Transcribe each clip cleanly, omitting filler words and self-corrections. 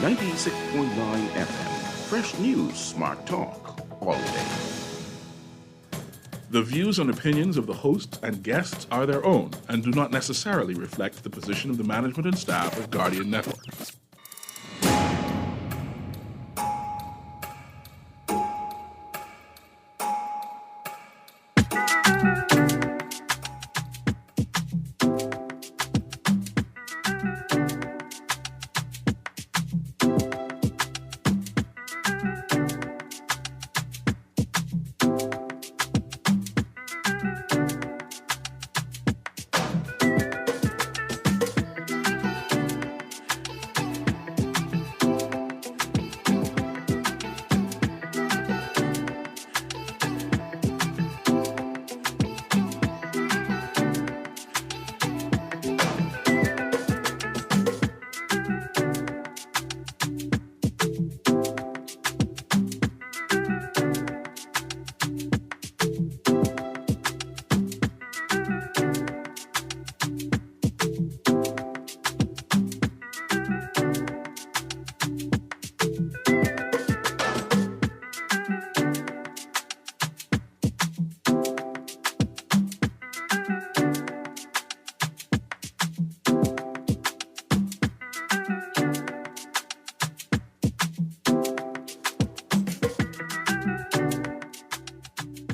96.9 FM. Fresh news, smart talk, all day. The views and opinions of the hosts and guests are their own and do not necessarily reflect the position of the management and staff of Guardian Network.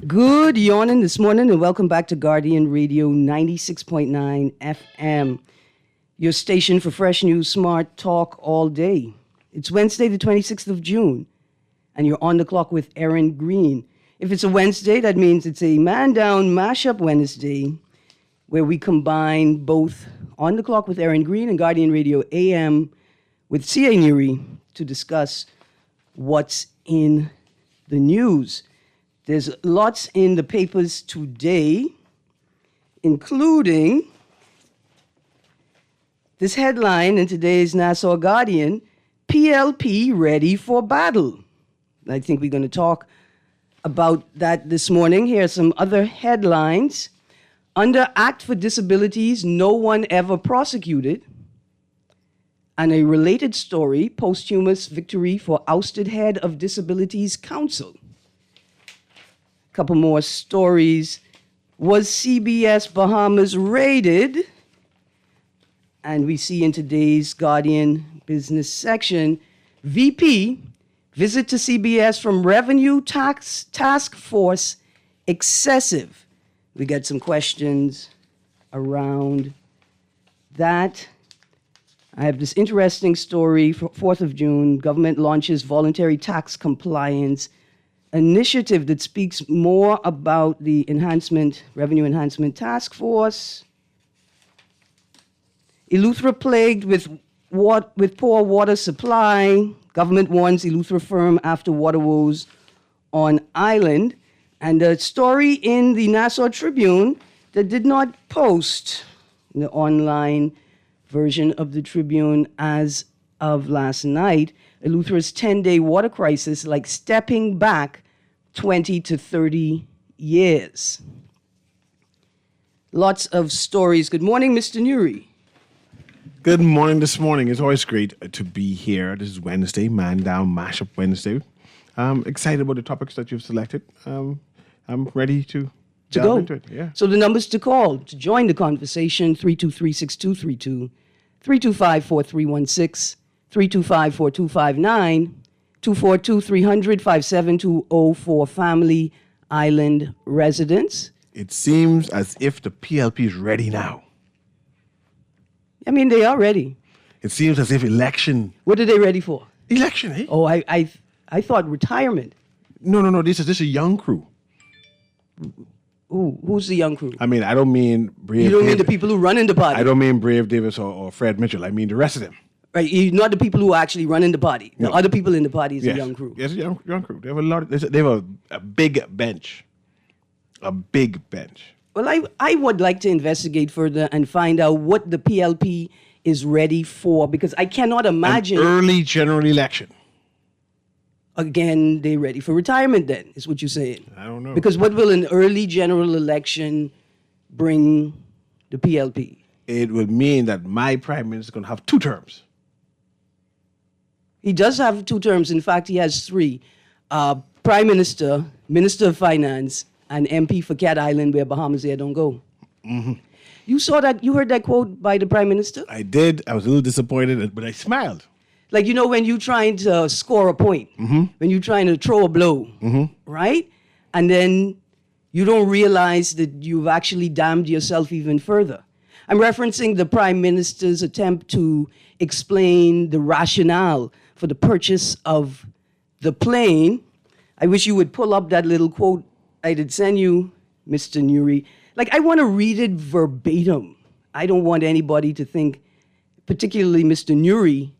Good yawning this morning and welcome back to Guardian Radio 96.9 FM, your station for fresh news, smart talk all day. It's Wednesday, the 26th of June, and you're on the clock with Erin, Greene. If it's a Wednesday, that means it's a Man Down Mashup Wednesday, where we combine both On the Clock with Erin, Greene and Guardian Radio AM with C.A. Neary to discuss what's in the news. There's lots in the papers today, including this headline in today's Nassau Guardian, PLP ready for battle. I think we're going to talk about that this morning. Here are some other headlines. Under Act for Disabilities, no one ever prosecuted. And a related story, posthumous victory for ousted head of Disabilities Council. Couple more stories. Was CBS Bahamas raided? And we see in today's Guardian business section, VP, visit to CBS from Revenue Task Force excessive. We got some questions around that. I have this interesting story, 4th of June, government launches voluntary tax compliance initiative that speaks more about the Revenue Enhancement Task Force. Eleuthera plagued with poor water supply. Government warns Eleuthera firm after water woes on island. And a story in the Nassau Tribune that did not post the online version of the Tribune as of last night. Eleuthera's 10-day water crisis like stepping back 20 to 30 years. Lots of stories. Good morning, Mr. Neary. Good morning this morning. It's always great to be here. This is Wednesday, Man Down Mashup Wednesday. I'm excited about the topics that you've selected. I'm ready to delve go into it. Yeah. So the numbers to call to join the conversation, 323-6232, 325-4316, 325-4259, 242-300-5720 for Family Island residents. It seems as if the PLP is ready now. I mean, they are ready. It seems as if election. What are they ready for? Election, eh? Oh, I thought retirement. No. This is a young crew. Who's the young crew? I mean, I don't mean Brave. You don't Davis. mean the people who run in the party? I don't mean Brave Davis or Fred Mitchell. I mean the rest of them. Right, not the people who are actually running the party. The other people in the party is a young crew. Yes, a young crew. They have a lot. They have a big bench. A big bench. Well, I would like to investigate further and find out what the PLP is ready for, because I cannot imagine... An early general election. Again, they're ready for retirement then, is what you're saying. I don't know. Because what will an early general election bring the PLP? It would mean that my prime minister is going to have 2 terms. He does have 2 terms. In fact, he has 3. Prime Minister, Minister of Finance, and MP for Cat Island, where Bahamas Air don't go. Mm-hmm. You saw that? You heard that quote by the Prime Minister? I did. I was a little disappointed, but I smiled. Like, when you're trying to score a point, when you're trying to throw a blow, right? And then you don't realize that you've actually damned yourself even further. I'm referencing the Prime Minister's attempt to explain the rationale for the purchase of the plane. I wish you would pull up that little quote I did send you, Mr. Nuri. Like, I want to read it verbatim. I don't want anybody to think, particularly Mr. Nuri,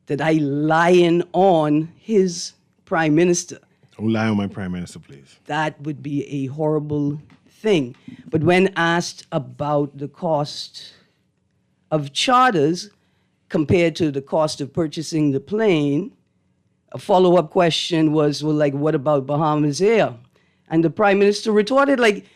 that I lying on his Prime Minister. Don't lie on my Prime Minister, please. That would be a horrible thing. But when asked about the cost of charters compared to the cost of purchasing the plane, a follow-up question was, well, like, what about Bahamas Air? And the Prime Minister retorted, like,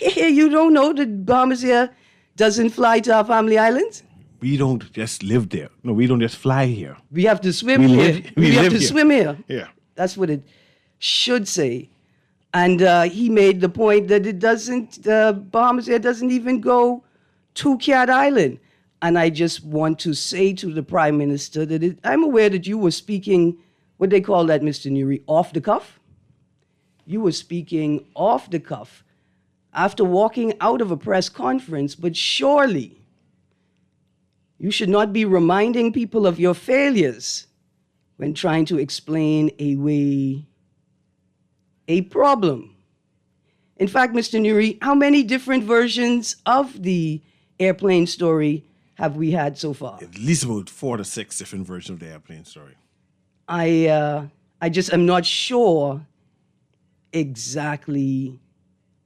you don't know that Bahamas Air doesn't fly to our family islands? We don't just live there. No, we don't just fly here. We have to swim here. We have to swim here. Yeah. That's what it should say. And he made the point that it doesn't, Bahamas Air doesn't even go to Cat Island. And I just want to say to the Prime Minister that I'm aware that you were speaking, what they call that, Mr. Nuri, off the cuff? You were speaking off the cuff after walking out of a press conference, but surely you should not be reminding people of your failures when trying to explain away a problem. In fact, Mr. Nuri, how many different versions of the airplane story have we had so far? At least about 4 to 6 different versions of the airplane story. I just am not sure exactly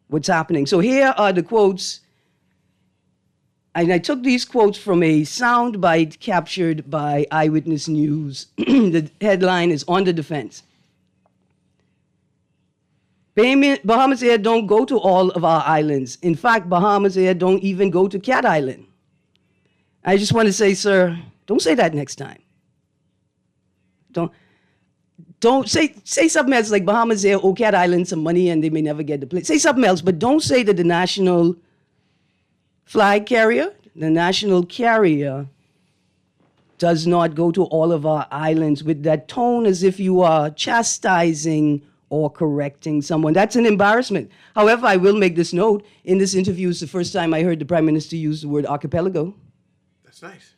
what's happening. So here are the quotes. And I took these quotes from a soundbite captured by Eyewitness News. The headline is "On the Defense." Bahamas Air don't go to all of our islands. In fact, Bahamas Air don't even go to Cat Island. I just want to say, sir, don't say that next time. Don't say something else like Bahamas Air owe Cat Island some money and they may never get the plane. Say something else, but don't say that the national flag carrier, the national carrier, does not go to all of our islands with that tone as if you are chastising or correcting someone. That's an embarrassment. However, I will make this note. In this interview, it's the first time I heard the Prime Minister use the word archipelago. That's nice.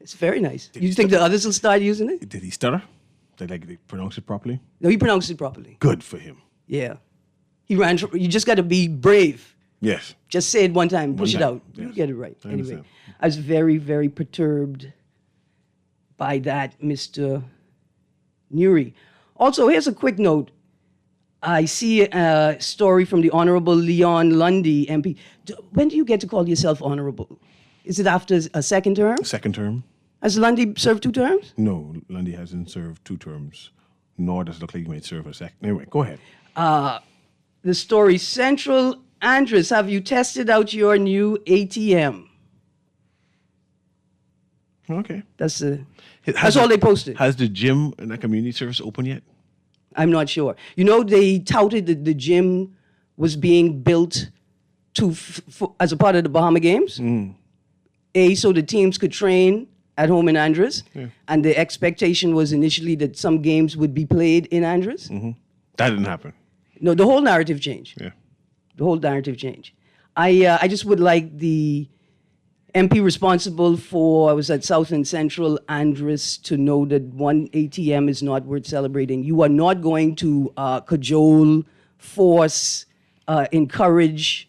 It's very nice. You think the others will start using it? Did he stutter? Did they pronounce it properly? No, he pronounced it properly. Good for him. Yeah. You just got to be brave. Yes. Just say it one time, push it out. Yes. You get it right. I Anyway, understand. I was very, very perturbed by that, Mr. Nuri. Also, here's a quick note. I see a story from the Honorable Leon Lundy, MP. When do you get to call yourself honorable? Is it after a second term? Second term? Has Lundy served 2 terms? No, Lundy hasn't served 2 terms, nor does it look like he might serve a second. Anyway, go ahead. The story, Central Andres, have you tested out your new ATM? Okay. That's all they posted. Has the gym and the community service open yet? I'm not sure. They touted that the gym was being built as a part of the Bahama Games. So the teams could train at home in Andres. Yeah. And the expectation was initially that some games would be played in Andres. Mm-hmm. That didn't happen. No, the whole narrative changed. Yeah. The whole narrative changed. I just would like the MP responsible for, I was at South and Central Andres, to know that one ATM is not worth celebrating. You are not going to cajole, force, encourage,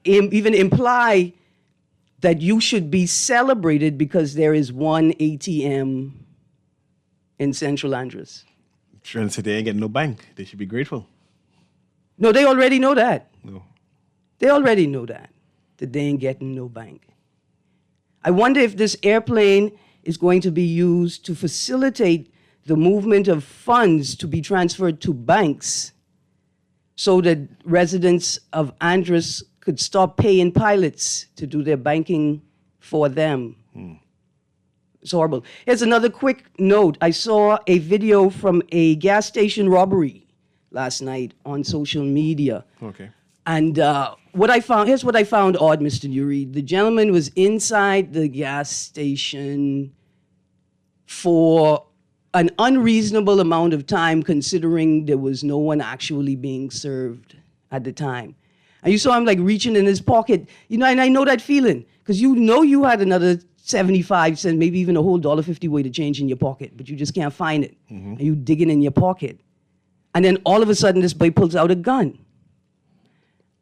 even imply that you should be celebrated because there is one ATM in Central Andres. Trying to say they ain't getting no bank. They should be grateful. No, they already know that. No. They already know that they ain't getting no bank. I wonder if this airplane is going to be used to facilitate the movement of funds to be transferred to banks so that residents of Andres could stop paying pilots to do their banking for them. It's horrible. Here's another quick note. I saw a video from a gas station robbery last night on social media. Okay. And here's what I found odd, Mr. Nuri. The gentleman was inside the gas station for an unreasonable amount of time, considering there was no one actually being served at the time. And you saw him like reaching in his pocket, and I know that feeling, because you had another 75 cents, maybe even a whole $1.50 weight of change in your pocket, but you just can't find it. And you digging in your pocket. And then all of a sudden, this boy pulls out a gun.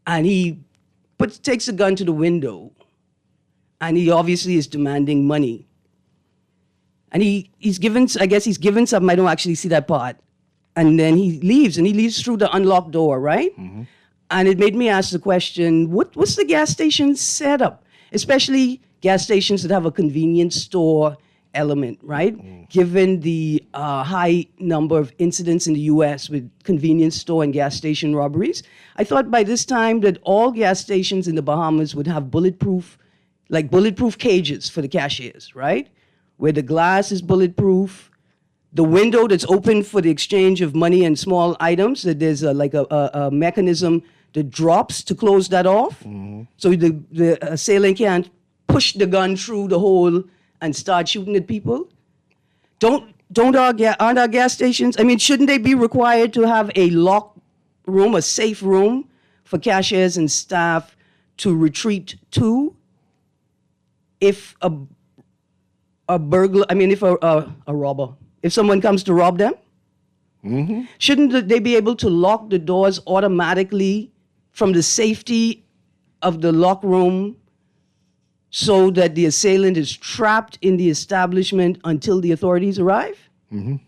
And he takes the gun to the window. And he obviously is demanding money. And he's given something. I don't actually see that part. And then he leaves through the unlocked door, right? And it made me ask the question, what's the gas station setup? Especially gas stations that have a convenience store element, right? Given the high number of incidents in the U.S. with convenience store and gas station robberies, I thought by this time that all gas stations in the Bahamas would have bulletproof cages for the cashiers, right? Where the glass is bulletproof, the window that's open for the exchange of money and small items, that there's a mechanism that drops to close that off. So the assailant can't push the gun through the hole and start shooting at people. Aren't our gas stations, shouldn't they be required to have a locked room, a safe room for cashiers and staff to retreat to if a robber, if someone comes to rob them? Shouldn't they be able to lock the doors automatically from the safety of the lock room so that the assailant is trapped in the establishment until the authorities arrive? These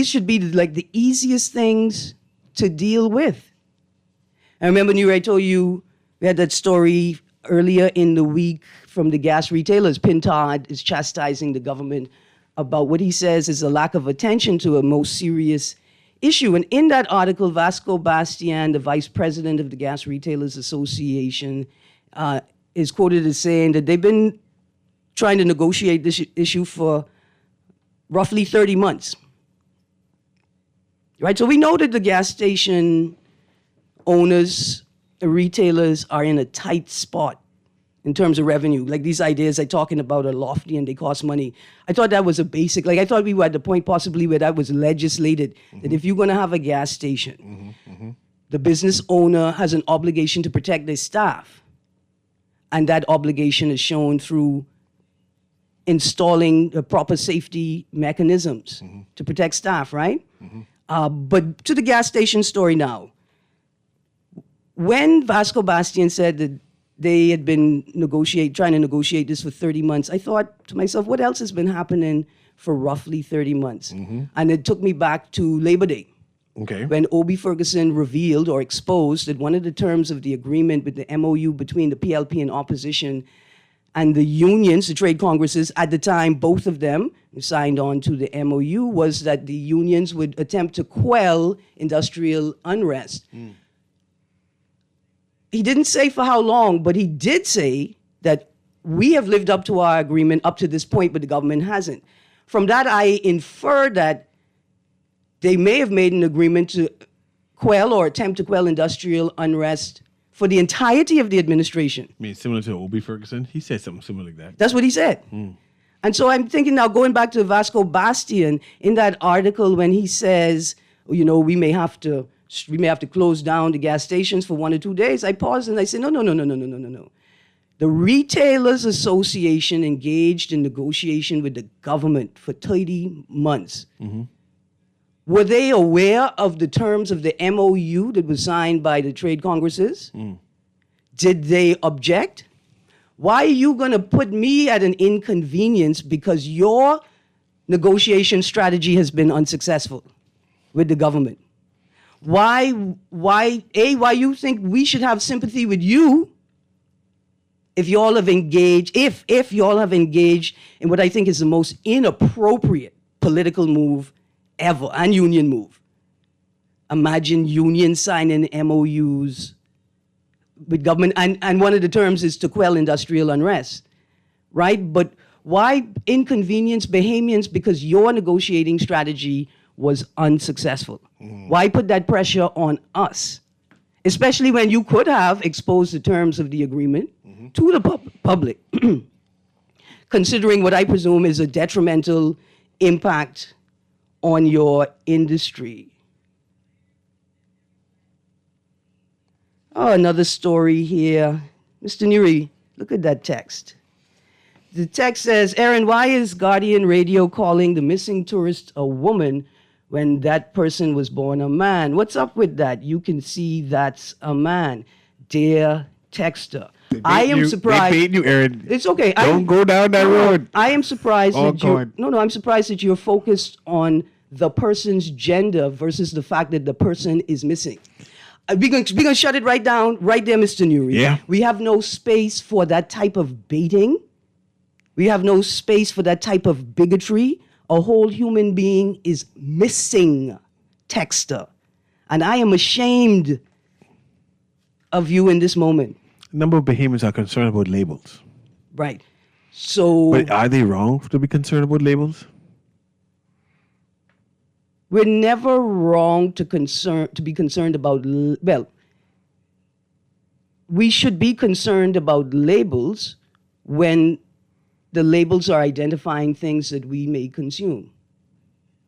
should be the easiest things to deal with. I remember, I told you we had that story earlier in the week from the gas retailers. Pintard is chastising the government about what he says is a lack of attention to a most serious issue. And in that article, Vasco Bastian, the vice president of the Gas Retailers Association, is quoted as saying that they've been trying to negotiate this issue for roughly 30 months. Right? So we know that the gas station owners, the retailers are in a tight spot in terms of revenue. Like these ideas I'm talking about are lofty and they cost money. I thought that was a basic, I thought we were at the point possibly where that was legislated, that if you're going to have a gas station, the business owner has an obligation to protect their staff. And that obligation is shown through installing the proper safety mechanisms to protect staff, right? But to the gas station story now. When Vasco Bastian said that they had been trying to negotiate this for 30 months, I thought to myself, what else has been happening for roughly 30 months? And it took me back to Labor Day. Okay. When Obie Ferguson revealed or exposed that one of the terms of the agreement with the MOU between the PLP and opposition and the unions, the trade congresses, at the time, both of them signed on to the MOU, was that the unions would attempt to quell industrial unrest. He didn't say for how long, but he did say that we have lived up to our agreement up to this point, but the government hasn't. From that, I infer that they may have made an agreement to quell or attempt to quell industrial unrest for the entirety of the administration. Similar to Obie Ferguson? He said something similar like that. That's what he said. And so I'm thinking now, going back to Vasco Bastian, in that article when he says, we may have to close down the gas stations for 1 or 2 days, I paused and I said, no. The Retailers Association engaged in negotiation with the government for 30 months. Were they aware of the terms of the MOU that was signed by the trade congresses? Did they object? Why are you going to put me at an inconvenience because your negotiation strategy has been unsuccessful with the government? Why you think we should have sympathy with you if y'all have engaged, if y'all have engaged in what I think is the most inappropriate political move ever, and union move. Imagine unions signing MOUs with government, and one of the terms is to quell industrial unrest, right? But Why inconvenience Bahamians? Because your negotiating strategy was unsuccessful. Why put that pressure on us? Especially when you could have exposed the terms of the agreement to the public, considering what I presume is a detrimental impact on your industry. Oh, another story here. Mr. Nuri, look at that text. The text says, Erin, why is Guardian Radio calling the missing tourist a woman when that person was born a man? What's up with that? You can see that's a man. Dear texter. I am surprised. They paid you, Erin. It's okay. Don't go down that road. I am surprised Oh, that you. God. No, I'm surprised that you're focused on the person's gender versus the fact that the person is missing. We're going to shut it right down, right there, Mr. Nuri. Yeah. We have no space for that type of baiting. We have no space for that type of bigotry. A whole human being is missing, texter. And I am ashamed of you in this moment. A number of Bahamians are concerned about labels. Right. So But are they wrong to be concerned about labels? we're never wrong to be concerned about, well, we should be concerned about labels when the labels are identifying things that we may consume.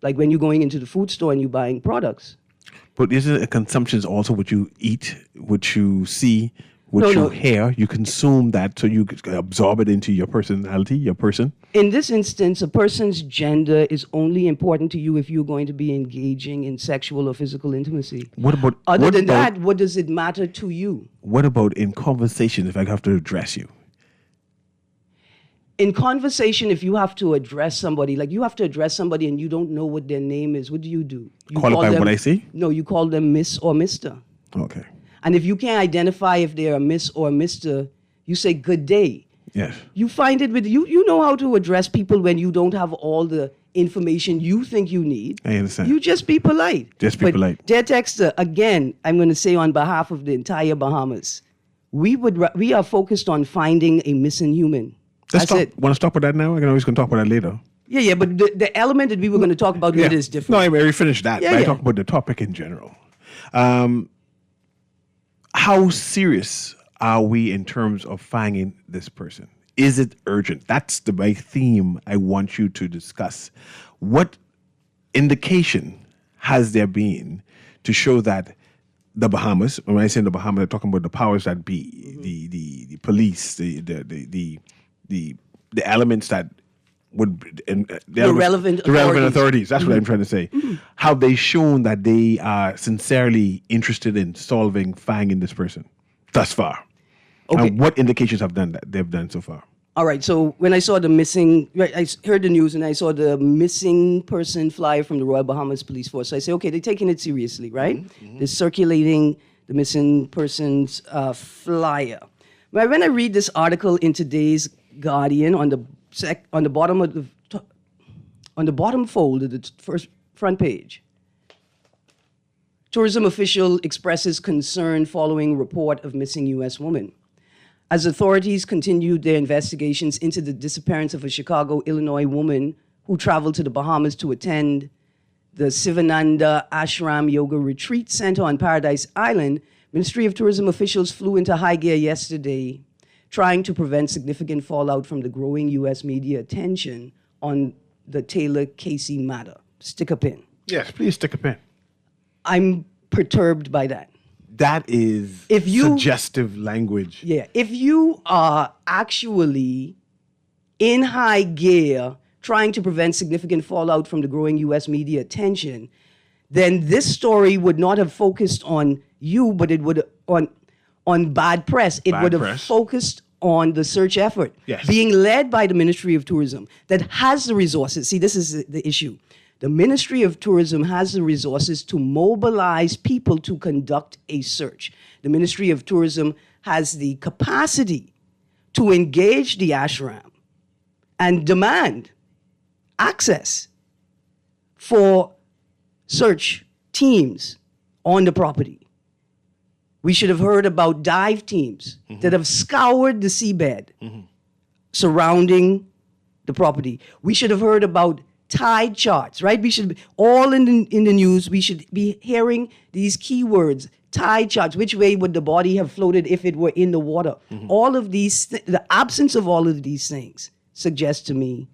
Like when you're going into the food store and you're buying products. But isn't it consumption also what you eat, what you see, what No, you no. hear? You consume that so you absorb it into your personality, your person. In this instance, a person's gender is only important to you if you're going to be engaging in sexual or physical intimacy. What about Other than that, what does it matter to you? What about in conversation if I have to address you? In conversation, if you have to address somebody, like you have to address somebody and you don't know what their name is, what do? You Qualify what I see? No, you call them Miss or Mr. Okay. And if you can't identify if they're a Miss or a Mr., you say good day. Yes. You find it with you know how to address people when you don't have all the information you think you need. I understand. You just be polite. Just be But polite. Dear texter, again, I'm going to say on behalf of the entire Bahamas, we are focused on finding a missing human. That's it. Want to stop with that now? I can always talk about that later. Yeah, but the element that we were going to talk about later is different. No, I already finished that. Yeah, but I yeah. talk about the topic in general. How serious are we in terms of finding this person? Is it urgent? That's my theme I want you to discuss. What indication has there been to show that the Bahamas, when I say the Bahamas, I'm talking about the powers that be, the police, the elements that would the relevant authorities. That's what I'm trying to say. Have they shown that they are sincerely interested in finding this person thus far? Okay. And what indications they've done so far? All right, so when I saw the missing, I heard the news and I saw the missing person flyer from the Royal Bahamas Police Force. So I say, okay, they're taking it seriously, right? They're circulating the missing person's flyer. But when I read this article in today's Guardian on the bottom of on the bottom fold of the front page, tourism official expresses concern following report of missing U.S. woman. As authorities continued their investigations into the disappearance of a Chicago, Illinois woman who traveled to the Bahamas to attend the Sivananda Ashram Yoga Retreat Center on Paradise Island, Ministry of Tourism officials flew into high gear yesterday, trying to prevent significant fallout from the growing U.S. media attention on the Taylor Casey matter. Stick a pin. Yes, please stick a pin. I'm perturbed by that. That is suggestive language. Yeah, if you are actually in high gear trying to prevent significant fallout from the growing U.S. media attention, then this story would not have focused on you, but it would on bad press. It would have focused on the search effort being led by the Ministry of Tourism that has the resources. See, this is the issue. The Ministry of Tourism has the resources to mobilize people to conduct a search. The Ministry of Tourism has the capacity to engage the ashram and demand access for search teams on the property. We should have heard about dive teams that have scoured the seabed surrounding the property. We should have heard about tide charts, right? We should all in the news. We should be hearing these keywords: tide charts. Which way would the body have floated if it were in the water? All of these, the absence of all of these things suggests to me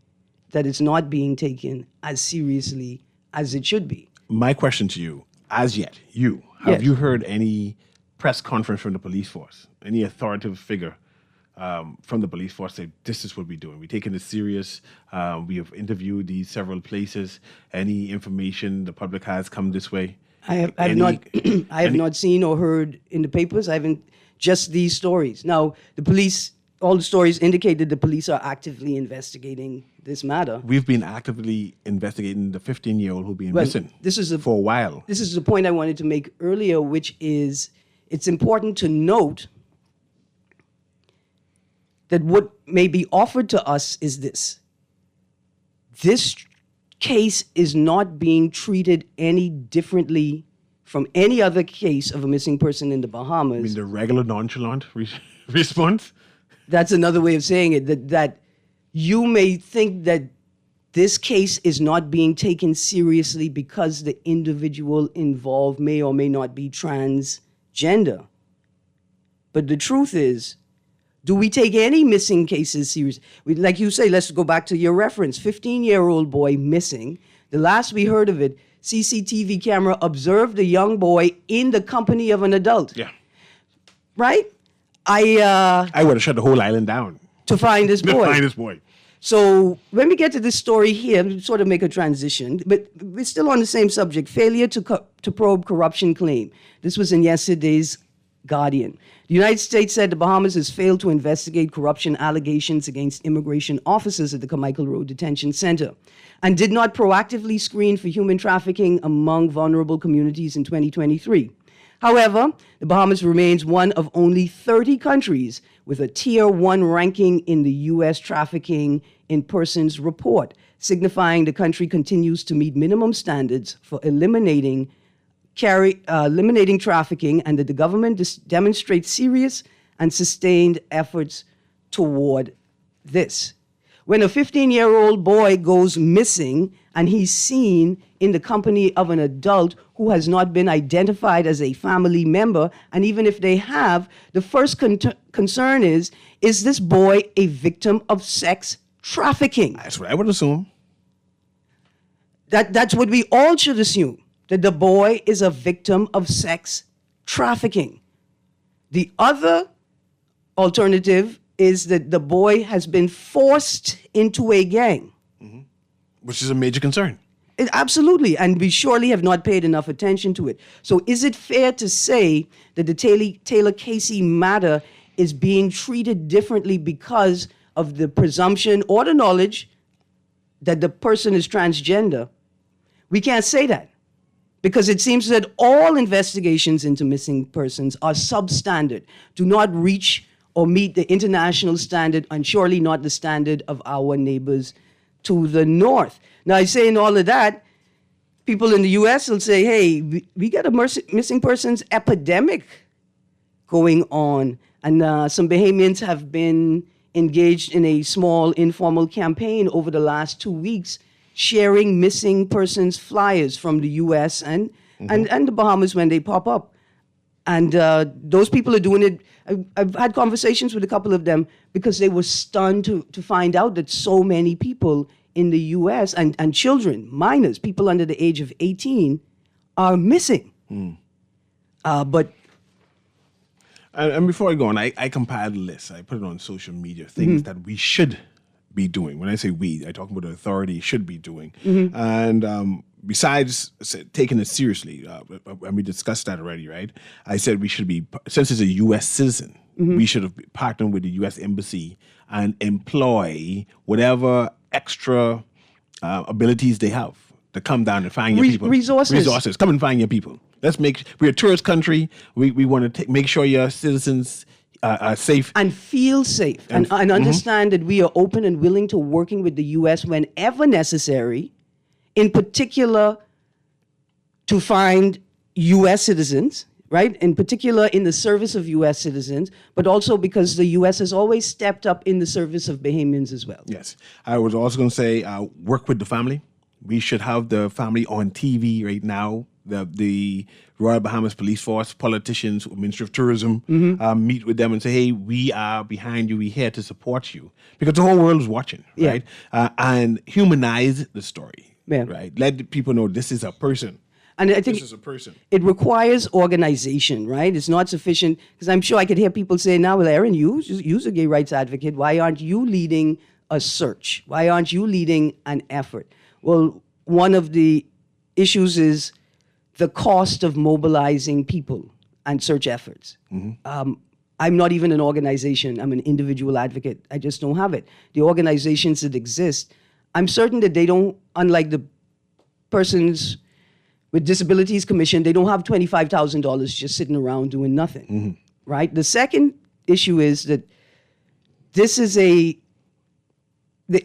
that it's not being taken as seriously as it should be. My question to you, as yet, have Yes. you heard any press conference from the police force, any authoritative figure from the police force say, this is what we're doing, we're taking this serious, we have interviewed these several places, any information the public has come this way? I have Any- not I have not seen or heard in the papers. I haven't, just these stories. Now, the police, all the stories indicate that the police are actively investigating this matter. We've been actively investigating the 15-year-old who's been Well, missing this is for a while. This is the point I wanted to make earlier, which is it's important to note that what may be offered to us is this. This case is not being treated any differently from any other case of a missing person in the Bahamas. I mean, the regular nonchalant response. That's another way of saying it, that you may think that this case is not being taken seriously because the individual involved may or may not be transgender. But the truth is, do we take any missing cases seriously? Like you say, let's go back to your reference, 15-year-old boy missing. The last we heard of it, CCTV camera observed the young boy in the company of an adult. Yeah. Right? I would have shut the whole island down. To find this To boy. find this boy. So when we get to this story here, sort of make a transition, but we're still on the same subject, failure to probe corruption claim. This was in yesterday's Guardian. The United States said the Bahamas has failed to investigate corruption allegations against immigration officers at the Carmichael Road Detention Center and did not proactively screen for human trafficking among vulnerable communities in 2023. However, the Bahamas remains one of only 30 countries with a Tier 1 ranking in the U.S. Trafficking in Persons report, signifying the country continues to meet minimum standards for eliminating trafficking, and that the government demonstrates serious and sustained efforts toward this. When a 15-year-old boy goes missing and he's seen in the company of an adult who has not been identified as a family member, and even if they have, the first concern is this boy a victim of sex trafficking? That's what I would assume. That's what we all should assume, that the boy is a victim of sex trafficking. The other alternative is that the boy has been forced into a gang. Which is a major concern. Absolutely, and we surely have not paid enough attention to it. So is it fair to say that the Taylor Casey matter is being treated differently because of the presumption or the knowledge that the person is transgender? We can't say that, because it seems that all investigations into missing persons are substandard, do not reach or meet the international standard, and surely not the standard of our neighbors to the north. Now, I say in all of that, people in the U.S. will say, hey, we got a missing persons epidemic going on, and some Bahamians have been engaged in a small informal campaign over the last 2 weeks, sharing missing persons flyers from the U.S. and the Bahamas when they pop up. And those people are doing it. I've had conversations with a couple of them because they were stunned to find out that so many people in the U.S. and children, minors, people under the age of 18, are missing. But And before I go on, I compiled a list. I put it on social media, things that we should be doing. When I say we, I talk about the authority should be doing. And besides taking it seriously, and we discussed that already, right? I said we should be, since it's a U.S. citizen, we should have partnered with the U.S. Embassy and employ whatever extra abilities they have to come down and find your people. Resources. Come and find your people. We're a tourist country. We want to make sure your citizens are safe. And feel safe. And understand that we are open and willing to working with the U.S. whenever necessary, in particular to find U.S. citizens, right? In particular, in the service of U.S. citizens, but also because the U.S. has always stepped up in the service of Bahamians as well. Yes. I was also going to say, work with the family. We should have the family on TV right now. The Royal Bahamas Police Force, politicians, Ministry of Tourism, meet with them and say, hey, we are behind you. We're here to support you. Because the whole world is watching, right? And humanize the story, right? Let the people know this is a person. And I think this is a person. It requires organization, right? It's not sufficient, because I'm sure I could hear people say, now, well, Erin, you're a gay rights advocate. Why aren't you leading a search? Why aren't you leading an effort? Well, one of the issues is the cost of mobilizing people and search efforts. I'm not even an organization. I'm an individual advocate. I just don't have it. The organizations that exist, I'm certain that they don't, unlike the persons with Disabilities Commission, they don't have $25,000 just sitting around doing nothing, right? The second issue is that this is the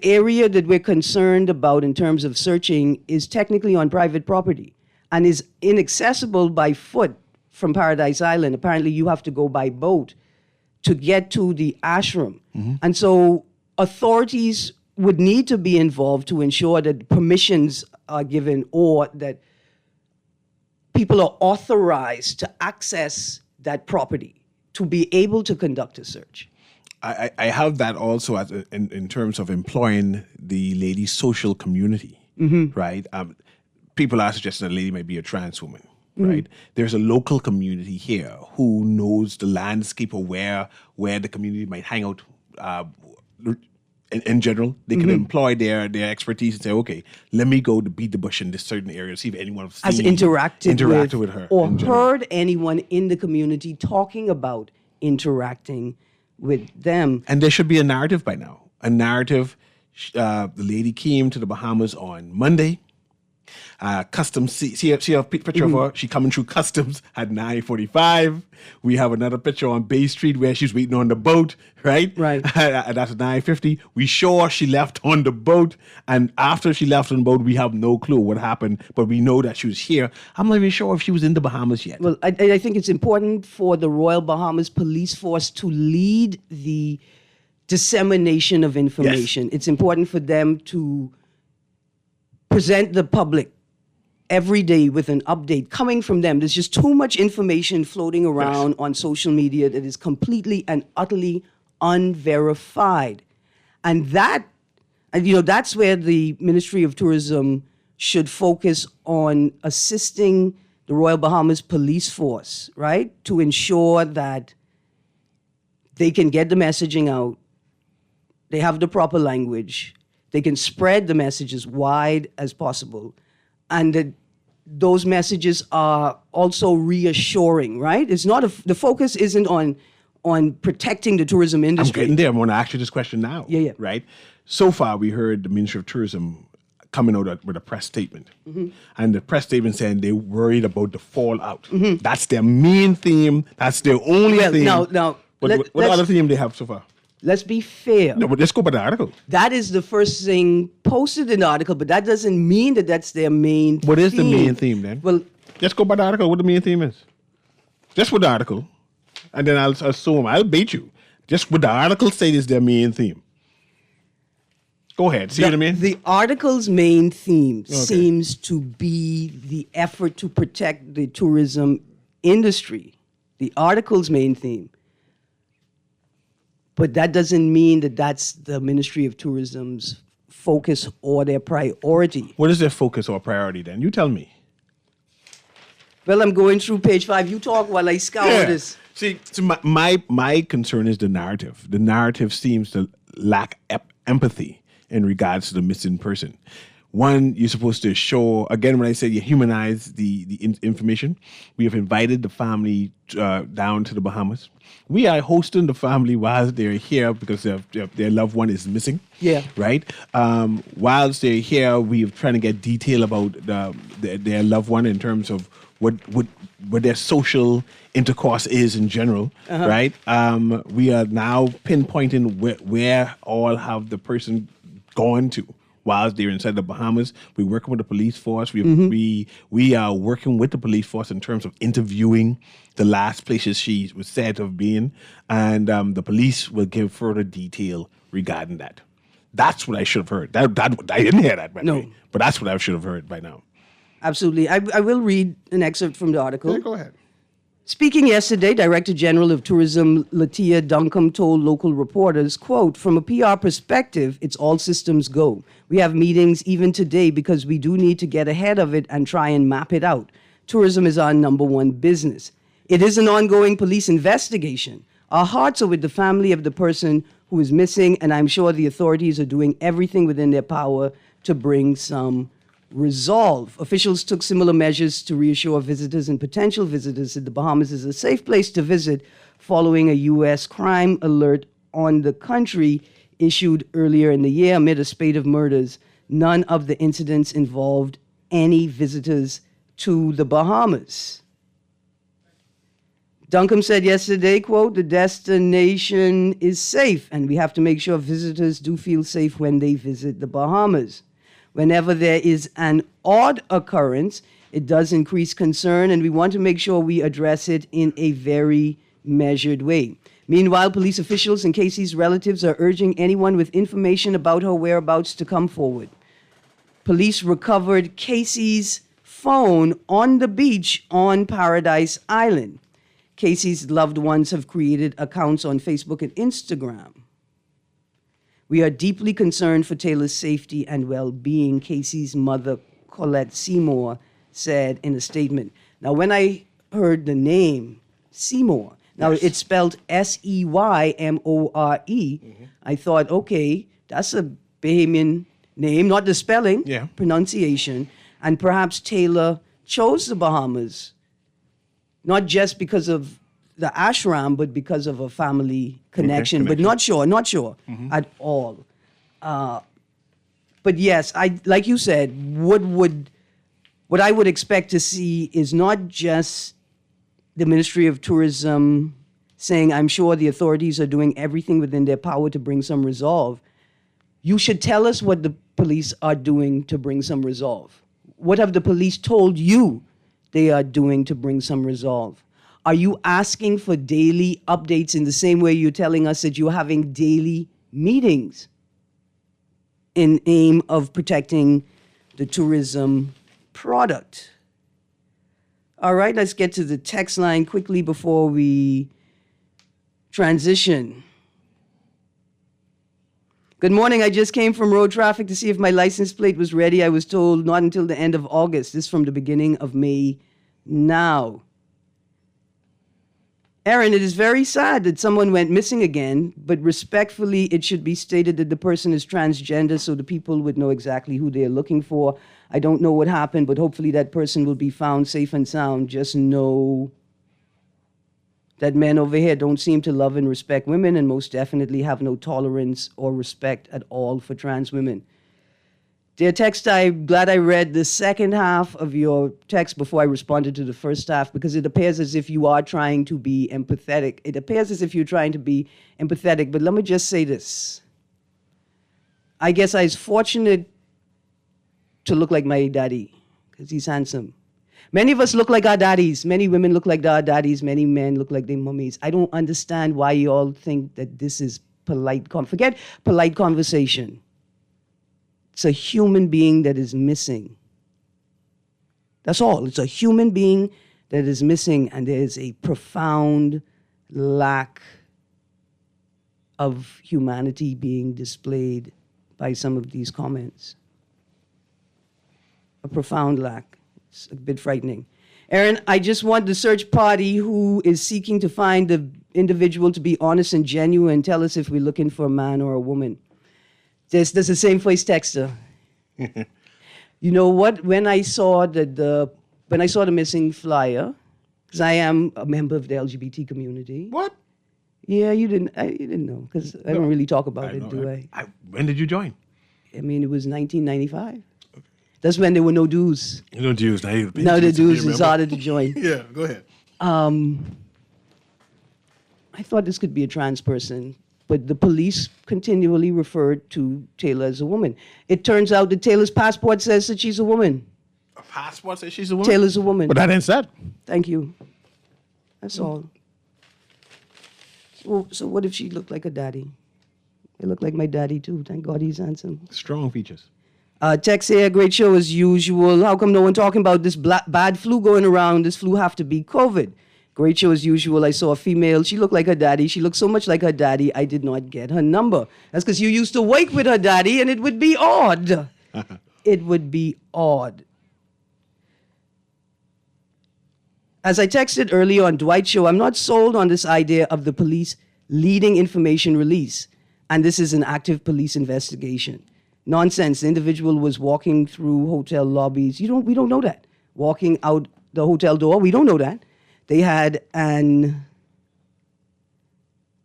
area that we're concerned about in terms of searching is technically on private property and is inaccessible by foot from Paradise Island. Apparently, you have to go by boat to get to the ashram. And so authorities would need to be involved to ensure that permissions are given or that people are authorized to access that property to be able to conduct a search. I have that also as in terms of employing the lady social community, right? People are suggesting a lady might be a trans woman, right? There's a local community here who knows the landscape of where the community might hang out. In general, they can employ their expertise and say, okay, let me go to beat the bush in this certain area, see if anyone has interacted with her or heard anyone in the community talking about interacting with them. And there should be a narrative by now. A narrative. The lady came to the Bahamas on Monday. Customs, see a picture of her. She coming through customs at 9:45. We have another picture on Bay Street where she's waiting on the boat, right? Right. That's at 9:50. We show her she left on the boat, and after she left on the boat, we have no clue what happened, but we know that she was here. I'm not even sure if she was in the Bahamas yet. Well, I think it's important for the Royal Bahamas Police Force to lead the dissemination of information. It's important for them to present the public every day with an update coming from them. There's just too much information floating around on social media that is completely and utterly unverified. And that's where the Ministry of Tourism should focus on assisting the Royal Bahamas Police Force, right? To ensure that they can get the messaging out, they have the proper language, they can spread the message as wide as possible, and that those messages are also reassuring, right? It's not the focus isn't on protecting the tourism industry. I'm getting there. I'm going to ask you this question now. Yeah. Right? So far, we heard the Ministry of Tourism coming out with a press statement. And the press statement saying they're worried about the fallout. That's their main theme. That's their only theme. Now, what other theme they have so far? Let's be fair. No, but let's go by the article. That is the first thing posted in the article, but that doesn't mean that that's their main What is theme. the main theme then? Well, let's go by the article. What the main theme is? Just with the article. And then I'll assume, I'll bait you. Just what the article say is their main theme. Go ahead. See what I mean? The article's main theme seems to be the effort to protect the tourism industry. The article's main theme. But that doesn't mean that that's the Ministry of Tourism's focus or their priority. What is their focus or priority then? You tell me. Well, I'm going through page 5. You talk while I scour this. See, my concern is the narrative. The narrative seems to lack empathy in regards to the missing person. One, you're supposed to show, again, when I say you humanize the information, we have invited the family down to the Bahamas. We are hosting the family while they're here because their loved one is missing. Yeah. Right? Whilst they're here, we're trying to get detail about their loved one in terms of what their social intercourse is in general, right? We are now pinpointing where all have the person gone to while they're inside the Bahamas. We're working with the police force. We are working with the police force in terms of interviewing the last places she was said to have been, and the police will give further detail regarding that. That's what I should have heard. That I didn't hear that, by the way, but that's what I should have heard by now. Absolutely. I will read an excerpt from the article. Yeah, go ahead. Speaking yesterday, Director General of Tourism Latia Duncombe told local reporters, quote, "From a PR perspective, it's all systems go. We have meetings even today because we do need to get ahead of it and try and map it out. Tourism is our number one business. It is an ongoing police investigation. Our hearts are with the family of the person who is missing, and I'm sure the authorities are doing everything within their power to bring some resolve." Officials took similar measures to reassure visitors and potential visitors that the Bahamas is a safe place to visit following a U.S. crime alert on the country issued earlier in the year amid a spate of murders. None of the incidents involved any visitors to the Bahamas. Duncombe said yesterday, quote, "The destination is safe, and we have to make sure visitors do feel safe when they visit the Bahamas. Whenever there is an odd occurrence, it does increase concern, and we want to make sure we address it in a very measured way." Meanwhile, police officials and Casey's relatives are urging anyone with information about her whereabouts to come forward. Police recovered Casey's phone on the beach on Paradise Island. Casey's loved ones have created accounts on Facebook and Instagram. "We are deeply concerned for Taylor's safety and well-being," Casey's mother, Colette Seymour, said in a statement. Now, when I heard the name Seymour, now it's spelled Seymore, I thought, okay, that's a Bahamian name, not the spelling, pronunciation, and perhaps Taylor chose the Bahamas not just because of the ashram, but because of a family connection. But not sure at all. But yes, like you said, what I would expect to see is not just the Ministry of Tourism saying, "I'm sure the authorities are doing everything within their power to bring some resolve." You should tell us what the police are doing to bring some resolve. What have the police told you they are doing to bring some resolve? Are you asking for daily updates in the same way you're telling us that you're having daily meetings in aim of protecting the tourism product? All right, let's get to the text line quickly before we transition. Good morning. I just came from road traffic to see if my license plate was ready. I was told not until the end of August. This is from the beginning of May now. Erin, it is very sad that someone went missing again, but respectfully, it should be stated that the person is transgender so the people would know exactly who they are looking for. I don't know what happened, but hopefully that person will be found safe and sound. Just know that men over here don't seem to love and respect women and most definitely have no tolerance or respect at all for trans women. Dear text, I'm glad I read the second half of your text before I responded to the first half because it appears as if you are trying to be empathetic. It appears as if you're trying to be empathetic, but let me just say this. I guess I was fortunate to look like my daddy because he's handsome. Many of us look like our daddies. Many women look like our daddies. Many men look like their mummies. I don't understand why you all think that this is polite. Forget polite conversation. It's a human being that is missing. That's all. It's a human being that is missing, and there is a profound lack of humanity being displayed by some of these comments. A profound lack. It's a bit frightening. Erin, I just want the search party who is seeking to find the individual to be honest and genuine. Tell us if we're looking for a man or a woman. There's the same voice texter. You know what? When I saw the missing flyer, because I am a member of the LGBT community. What? Yeah, you didn't know because I don't really talk about it, do I? When did you join? I mean, it was 1995. Okay. That's when there were no dues. No dues. Now the dues is harder to join. Yeah, go ahead. I thought this could be a trans person, but the police continually referred to Taylor as a woman. It turns out that Taylor's passport says that she's a woman. A passport says she's a woman? Taylor's a woman. But that ain't said. Thank you. That's all. So what if she looked like a daddy? It looked like my daddy too. Thank God he's handsome. Strong features. Tex here, great show as usual. How come no one talking about this bad flu going around? This flu have to be COVID. Great show as usual. I saw a female. She looked like her daddy. She looked so much like her daddy, I did not get her number. That's because you used to wake with her daddy, and it would be odd. It would be odd. As I texted earlier on Dwight's show, I'm not sold on this idea of the police leading information release, and this is an active police investigation. Nonsense. The individual was walking through hotel lobbies. We don't know that. Walking out the hotel door, we don't know that. They had an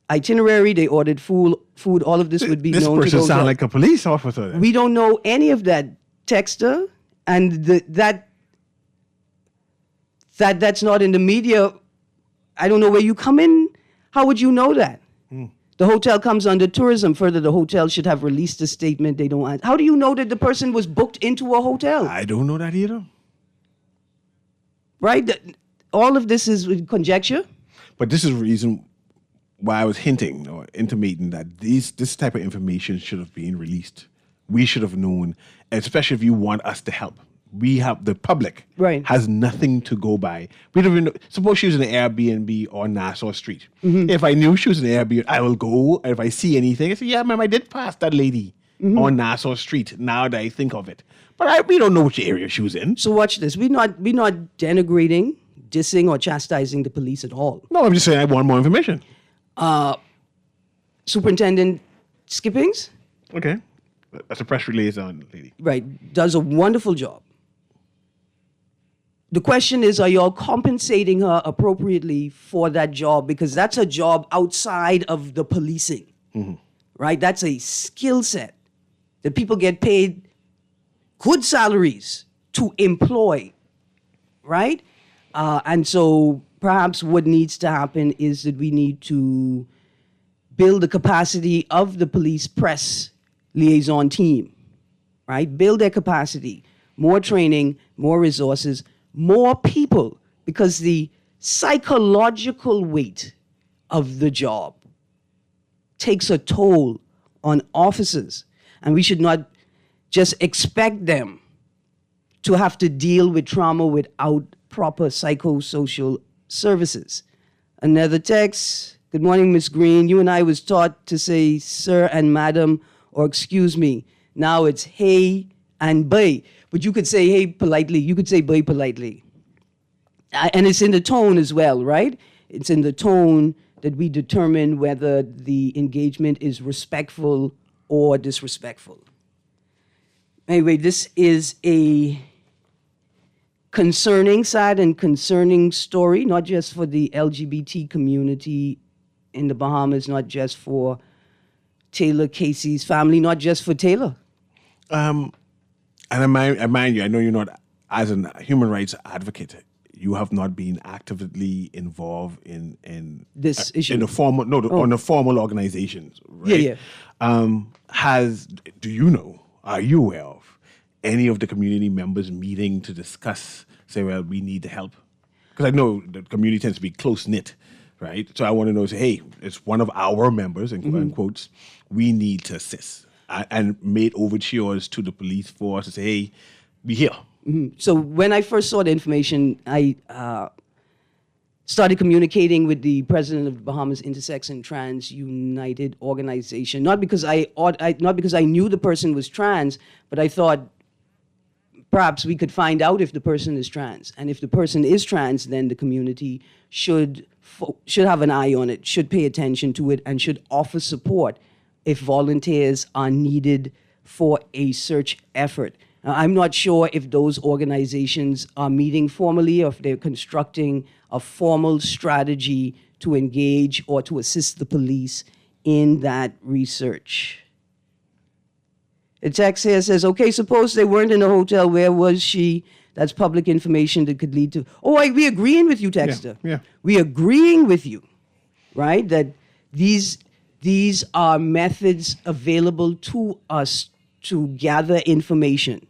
itinerary. They ordered food. All of this would be known to This person those sound like a police officer. Then. We don't know any of that, Texter, and that's not in the media. I don't know where you come in. How would you know that? The hotel comes under tourism. Further, the hotel should have released a statement. They don't. How do you know that the person was booked into a hotel? I don't know that either. Right? All of this is conjecture. But this is the reason why I was hinting or intimating that this type of information should have been released. We should have known, especially if you want us to help. We have the public has nothing to go by. We don't even know. Suppose she was in an Airbnb on Nassau Street. If I knew she was in an Airbnb, I will go. And if I see anything, I say, yeah, ma'am, I did pass that lady on Nassau Street. Now that I think of it, but we don't know which area she was in. So watch this. We're not denigrating, dissing, or chastising the police at all. No, I'm just saying I want more information. Superintendent Skippings, Okay, that's a press liaison lady. right, does a wonderful job. The question is, are y'all compensating her appropriately for that job? Because that's a job outside of the policing, right? That's a skill set that people get paid good salaries to employ, right? And so perhaps what needs to happen is that we need to build the capacity of the police press liaison team, right? Build their capacity, more training, more resources, more people, because the psychological weight of the job takes a toll on officers, and we should not just expect them to have to deal with trauma without proper psychosocial services. Another text. Good morning, Miss Greene. You and I was taught to say sir and madam, or excuse me. Now it's hey and bay. But you could say hey politely. You could say bay politely. And it's in the tone as well, right? It's in the tone that we determine whether the engagement is respectful or disrespectful. Anyway, this is a sad and concerning story, not just for the LGBT community in the Bahamas, not just for Taylor Casey's family, not just for Taylor. And I mind you, I know you're not, as a human rights advocate, you have not been actively involved in This issue. in a formal on a formal organizations, right? Yeah. Do you know? Are you aware of any of the community members meeting to discuss? Say, well, we need the help, because I know the community tends to be close knit, right? So I want to know, say, hey, it's one of our members, in quotes, we need to assist, and made overtures to the police force to say, hey, we here. So when I first saw the information, I started communicating with the president of the Bahamas Intersex and Trans United Organization. Not because I knew the person was trans, but I thought perhaps we could find out if the person is trans. And if the person is trans, then the community should have an eye on it, should pay attention to it, and should offer support if volunteers are needed for a search effort. I'm not sure if those organizations are meeting formally or if they're constructing a formal strategy to engage or to assist the police in that research. The text here says, okay, suppose they weren't in a hotel, where was she? That's public information that could lead to, we agreeing with you, Texter. Yeah. We agreeing with you, right? That these These are methods available to us to gather information.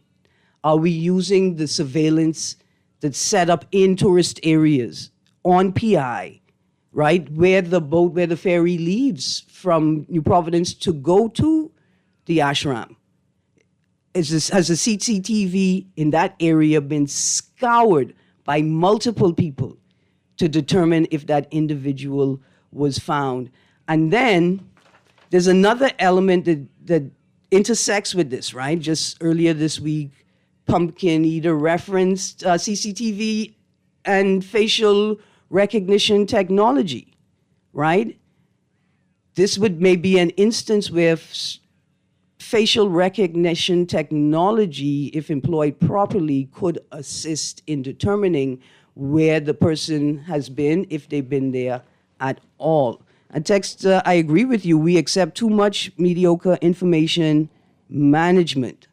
Are we using the surveillance that's set up in tourist areas on PI, right? Where the ferry leaves from New Providence to go to the ashram? Has the CCTV in that area been scoured by multiple people to determine if that individual was found? And then there's another element that intersects with this, right? Just earlier this week, Pumpkin either referenced CCTV and facial recognition technology, right? This would maybe an instance where facial recognition technology, if employed properly, could assist in determining where the person has been, if they've been there at all. And text, I agree with you. We accept too much mediocre information management.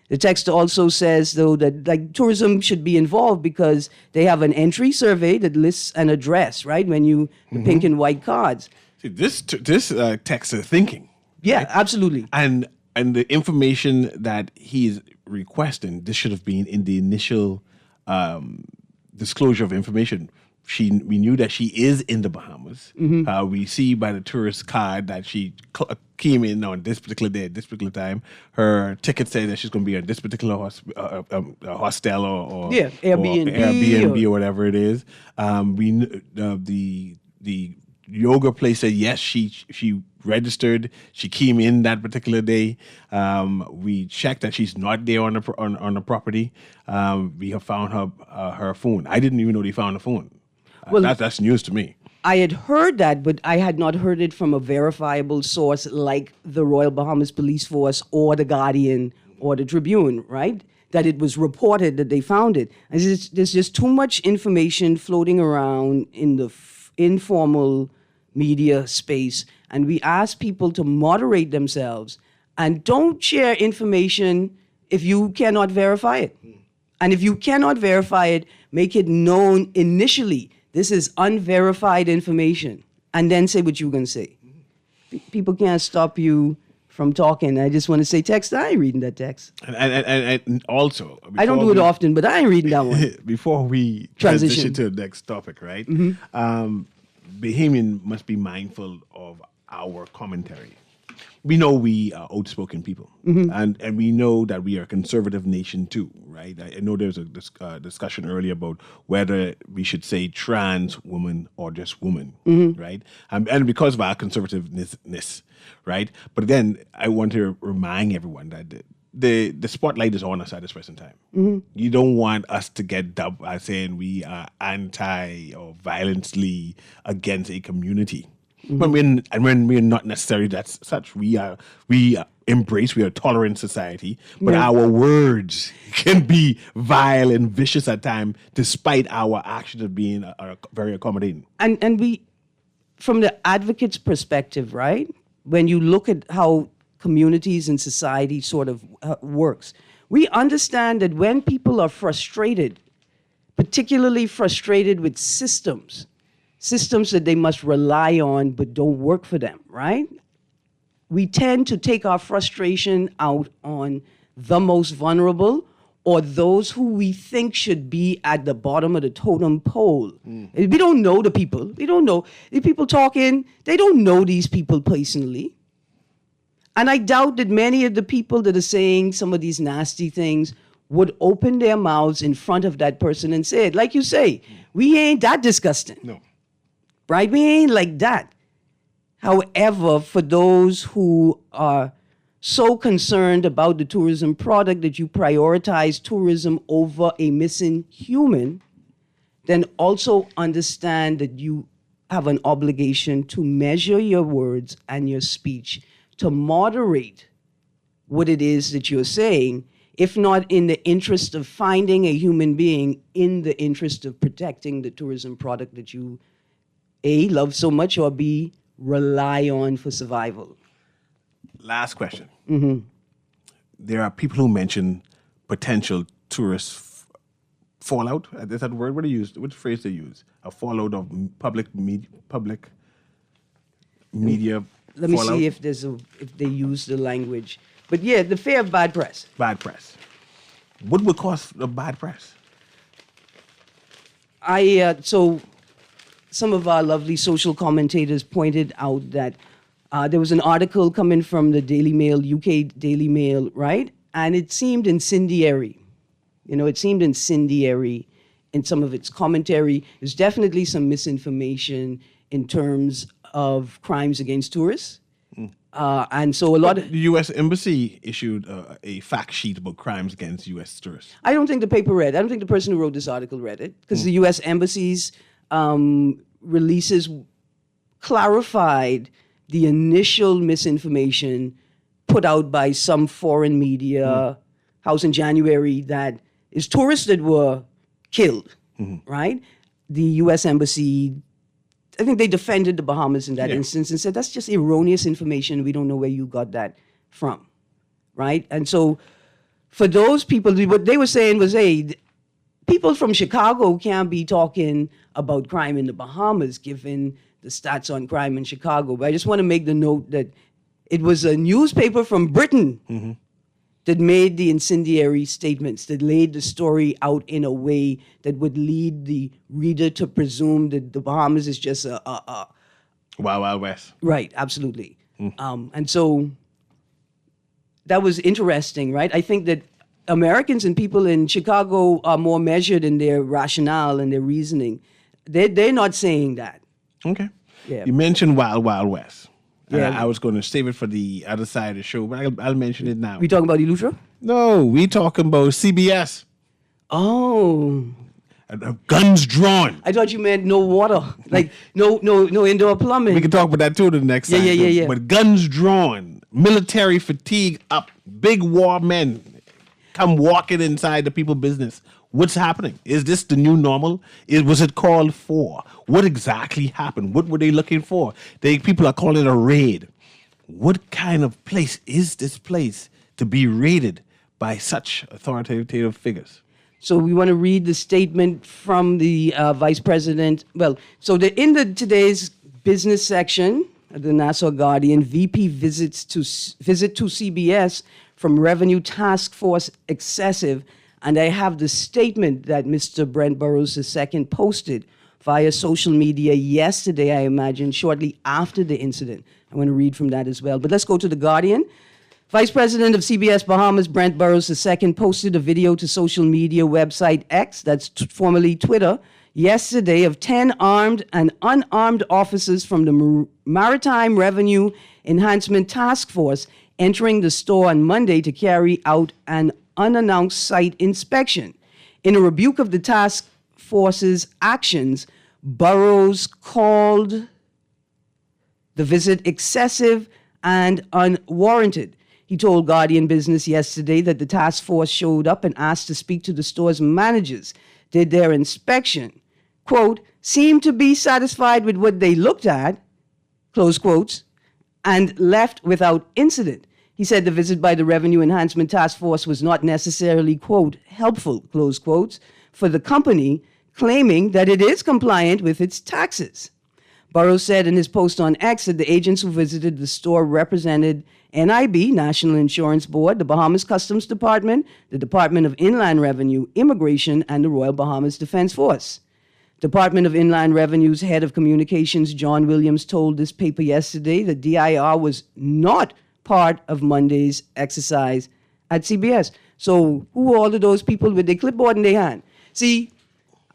The text also says, though, that tourism should be involved because they have an entry survey that lists an address, right? When you, the pink and white cards. See, this text is thinking. Yeah, right? absolutely. And the information that he's requesting, this should have been in the initial disclosure of information. We knew that she is in the Bahamas. We see by the tourist card that she came in on this particular day at this particular time. Her ticket says that she's going to be at this particular hostel or Airbnb or whatever it is. The yoga place said yes, she registered. She came in that particular day. We checked that she's not there on the property. We have found her phone. I didn't even know they found the phone. Well, That's news to me. I had heard that, but I had not heard it from a verifiable source like the Royal Bahamas Police Force or the Guardian or the Tribune, right? That it was reported that they found it. And there's just too much information floating around in the informal media space. And we ask people to moderate themselves and don't share information if you cannot verify it. And if you cannot verify it, make it known initially. This is unverified information. And then say what you were going to say. People can't stop you from talking. I just want to say text. I ain't reading that text. And also, I don't do it often, but I ain't reading that one. Before we transition to the next topic, right? Bahamian must be mindful of our commentary. We know we are outspoken people, and we know that we are a conservative nation too, right? I know there's a discussion earlier about whether we should say trans woman or just woman, right? And because of our conservativeness, right? But again, I want to remind everyone that the spotlight is on us at this present time. You don't want us to get dubbed as saying we are anti or violently against a community. When we're not necessarily that such, we embrace, we are a tolerant society, but our words can be vile and vicious at times, despite our actions of being very accommodating. And we, from the advocate's perspective, right? When you look at how communities and society sort of works, we understand that when people are frustrated, particularly frustrated with systems that they must rely on but don't work for them, right? We tend to take our frustration out on the most vulnerable or those who we think should be at the bottom of the totem pole. We don't know the people. We don't know. The people talking, they don't know these people personally. And I doubt that many of the people that are saying some of these nasty things would open their mouths in front of that person and say it. Like you say, we ain't that disgusting. No. Right? We ain't like that. However, for those who are so concerned about the tourism product that you prioritize tourism over a missing human, then also understand that you have an obligation to measure your words and your speech, to moderate what it is that you're saying, if not in the interest of finding a human being, in the interest of protecting the tourism product that you A, love so much, or B, rely on for survival. Last question. There are people who mention potential tourist fallout. Is that the word? What do you use? Which phrase they use? A fallout of public media let me fallout? see if they use the language. But yeah, the fear of bad press. Bad press. What would cause a bad press? So some of our lovely social commentators pointed out that there was an article coming from the Daily Mail, UK Daily Mail, right? And it seemed incendiary. It seemed incendiary in some of its commentary. There's definitely some misinformation in terms of crimes against tourists. And so a lot of... The U.S. Embassy issued a fact sheet about crimes against U.S. tourists. I don't think the paper read. I don't think the person who wrote this article read it, because the U.S. Embassy's releases clarified the initial misinformation put out by some foreign media house in January that is tourists that were killed, right? The U.S. Embassy, I think they defended the Bahamas in that instance and said, that's just erroneous information. We don't know where you got that from, right? And so for those people, what they were saying was, hey, people from Chicago can't be talking about crime in the Bahamas, given the stats on crime in Chicago. But I just want to make the note that it was a newspaper from Britain that made the incendiary statements, that laid the story out in a way that would lead the reader to presume that the Bahamas is just a Wild Wild West. Right, absolutely. And so that was interesting, right? I think that Americans and people in Chicago are more measured in their rationale and their reasoning. They're not saying that. Okay. Yeah. You mentioned Wild Wild West. Yeah. I was going to save it for the other side of the show, but I'll mention it now. We talking about Eleuthera? No, we talking about CBS. Oh. Guns drawn. I thought you meant no water, like no indoor plumbing. We can talk about that too the next time. Yeah. But guns drawn, military fatigue up, big war men come walking inside the people business. What's happening? Is this the new normal? Was it called for? What exactly happened? What were they looking for? People are calling it a raid. What kind of place is this place to be raided by such authoritative figures? So we want to read the statement from the vice president. Well, so in today's business section of the Nassau Guardian, VP visit to CBS from Revenue Task Force excessive. And I have the statement that Mr. Brent Burrows II posted via social media yesterday, I imagine, shortly after the incident. I want to read from that as well. But let's go to The Guardian. Vice President of CBS Bahamas, Brent Burrows II, posted a video to social media website X, that's formerly Twitter, yesterday of 10 armed and unarmed officers from the Maritime Revenue Enhancement Task Force entering the store on Monday to carry out an unannounced site inspection. In a rebuke of the task force's actions, Burrows called the visit excessive and unwarranted. He told Guardian Business yesterday that the task force showed up and asked to speak to the store's managers, did their inspection, quote, seemed to be satisfied with what they looked at, close quotes, and left without incident. He said the visit by the Revenue Enhancement Task Force was not necessarily, quote, helpful, close quotes, for the company, claiming that it is compliant with its taxes. Burrows said in his post on X that the agents who visited the store represented NIB, National Insurance Board, the Bahamas Customs Department, the Department of Inland Revenue, Immigration, and the Royal Bahamas Defense Force. Department of Inland Revenue's head of communications, John Williams, told this paper yesterday that DIR was not part of Monday's exercise at CBS. So who were all of those people with their clipboard in their hand? See,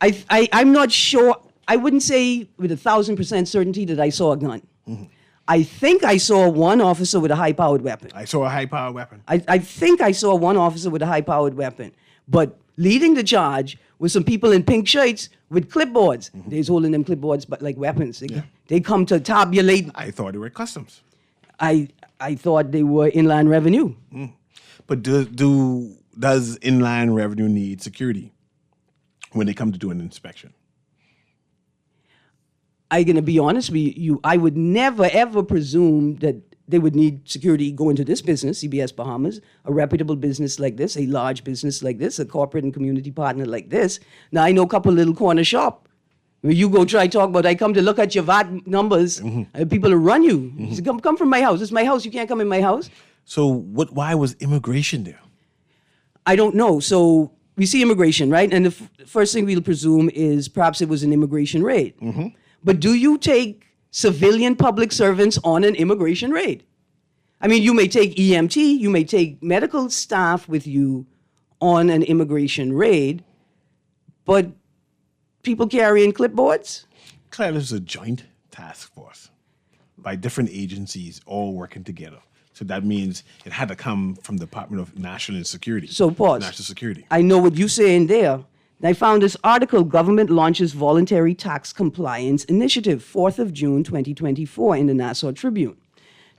I'm not sure. I wouldn't say with 1,000% certainty that I saw a gun. Mm-hmm. I think I saw one officer with a high-powered weapon. I saw a high-powered weapon. I think I saw one officer with a high-powered weapon. But leading the charge were some people in pink shirts with clipboards. Mm-hmm. They're holding them clipboards but like weapons. They come to tabulate. I thought they were customs. I thought they were Inland Revenue. Mm. But does Inland Revenue need security when they come to do an inspection? I'm going to be honest with you. I would never, ever presume that they would need security going to this business, CBS Bahamas, a reputable business like this, a large business like this, a corporate and community partner like this. Now, I know a couple little corner shop When you go try talk about, I come to look at your VAT numbers, people will run you. You say, come from my house. It's my house. You can't come in my house. So why was immigration there? I don't know. So we see immigration, right? And the first thing we'll presume is perhaps it was an immigration raid. But do you take civilian public servants on an immigration raid? I mean, you may take EMT, you may take medical staff with you on an immigration raid, but people carrying clipboards? Claire, this is a joint task force by different agencies all working together. So that means it had to come from the Department of National Security. So pause. National Security. I know what you're saying there. I found this article, Government Launches Voluntary Tax Compliance Initiative, 4th of June, 2024, in the Nassau Tribune.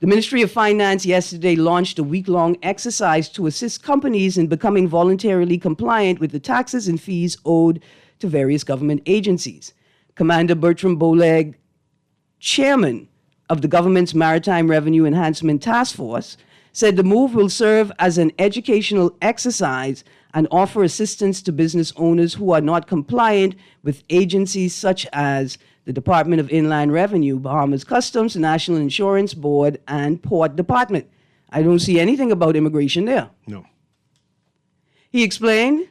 The Ministry of Finance yesterday launched a week-long exercise to assist companies in becoming voluntarily compliant with the taxes and fees owed to various government agencies. Commander Bertram Boleg, chairman of the government's Maritime Revenue Enhancement Task Force, said the move will serve as an educational exercise and offer assistance to business owners who are not compliant with agencies such as the Department of Inland Revenue, Bahamas Customs, the National Insurance Board, and Port Department. I don't see anything about immigration there. No. He explained,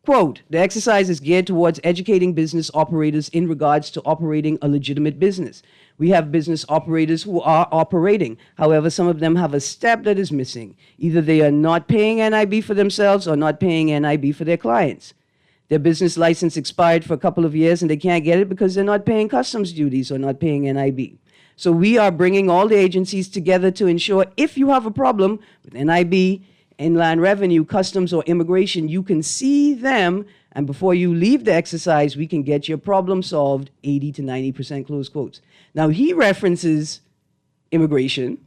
quote, the exercise is geared towards educating business operators in regards to operating a legitimate business. We have business operators who are operating. However, some of them have a step that is missing. Either they are not paying NIB for themselves or not paying NIB for their clients. Their business license expired for a couple of years and they can't get it because they're not paying customs duties or not paying NIB. So we are bringing all the agencies together to ensure if you have a problem with NIB, Inland Revenue, Customs, or Immigration, you can see them, and before you leave the exercise, we can get your problem solved 80 to 90%, close quotes. Now, he references immigration,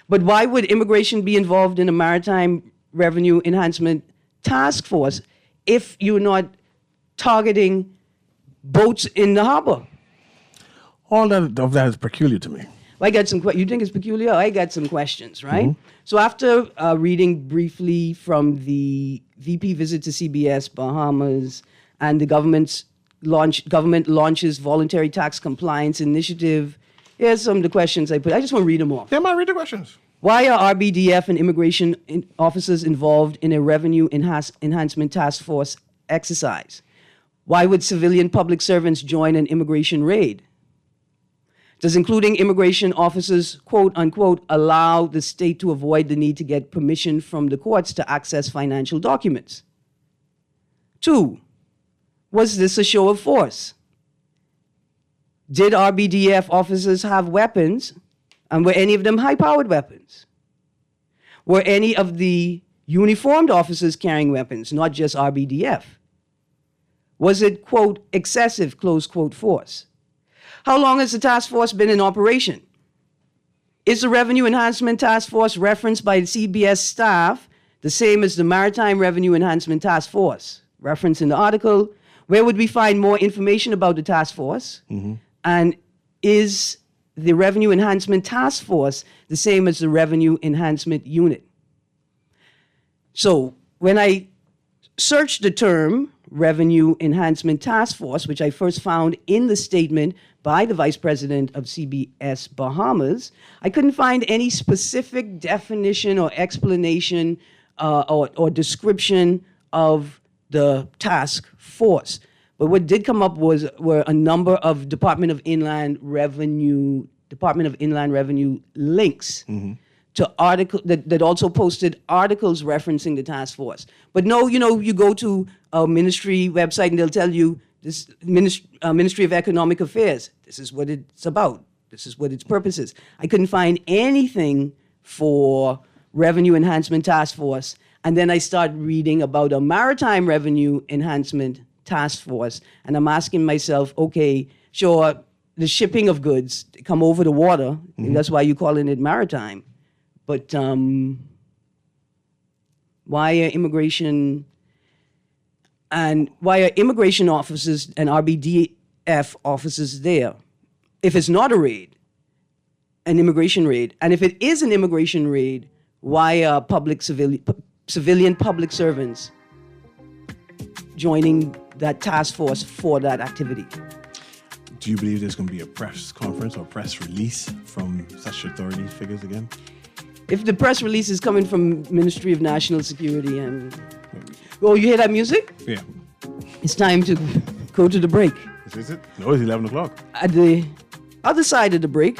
but why would immigration be involved in a Maritime Revenue Enhancement Task Force if you're not targeting boats in the harbor? All of that is peculiar to me. I got some. You think it's peculiar? I got some questions, right? So after reading briefly from the VP visit to CBS Bahamas and the government launches voluntary tax compliance initiative, here's some of the questions I put. I just want to read them off. Yeah, read the questions. Why are RBDF and immigration officers involved in a revenue enhancement task force exercise? Why would civilian public servants join an immigration raid? Does including immigration officers, quote unquote, allow the state to avoid the need to get permission from the courts to access financial documents? 2, was this a show of force? Did RBDF officers have weapons, and were any of them high-powered weapons? Were any of the uniformed officers carrying weapons, not just RBDF? Was it, quote, excessive, close quote, force? How long has the task force been in operation? Is the Revenue Enhancement Task Force referenced by the CBS staff the same as the Maritime Revenue Enhancement Task Force? Referenced in the article. Where would we find more information about the task force? And is the Revenue Enhancement Task Force the same as the Revenue Enhancement Unit? So when I searched the term Revenue Enhancement Task Force, which I first found in the statement by the Vice President of CBS Bahamas, I couldn't find any specific definition or explanation or description of the task force. But what did come up were a number of Department of Inland Revenue links to article that also posted articles referencing the task force. But no, you go to a ministry website and they'll tell you this Ministry of Economic Affairs. This is what it's about. This is what its purpose is. I couldn't find anything for Revenue Enhancement Task Force. And then I started reading about a Maritime Revenue Enhancement Task Force. And I'm asking myself, okay, sure, the shipping of goods come over the water. And that's why you're calling it maritime. But why are immigration officers and RBDF officers there? If it's not a raid, an immigration raid, and if it is an immigration raid, why are civilian public servants joining that task force for that activity. Do you believe there's going to be a press conference or press release from such authority figures again? If the press release is coming from Ministry of National Security and... Oh, you hear that music? Yeah. It's time to go to the break. Is it? No, it's 11 o'clock. At the other side of the break,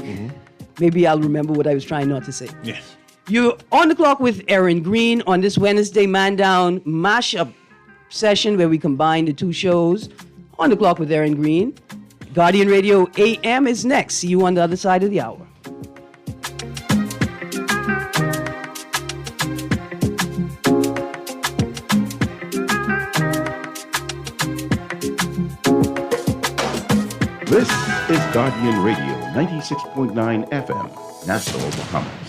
maybe I'll remember what I was trying not to say. Yes. You're on the clock with Erin Greene on this Wednesday Man Down mashup session where we combine the two shows. On the clock with Erin Greene. Guardian Radio AM is next. See you on the other side of the hour. This is Guardian Radio 96.9 FM, Nassau, Bahamas.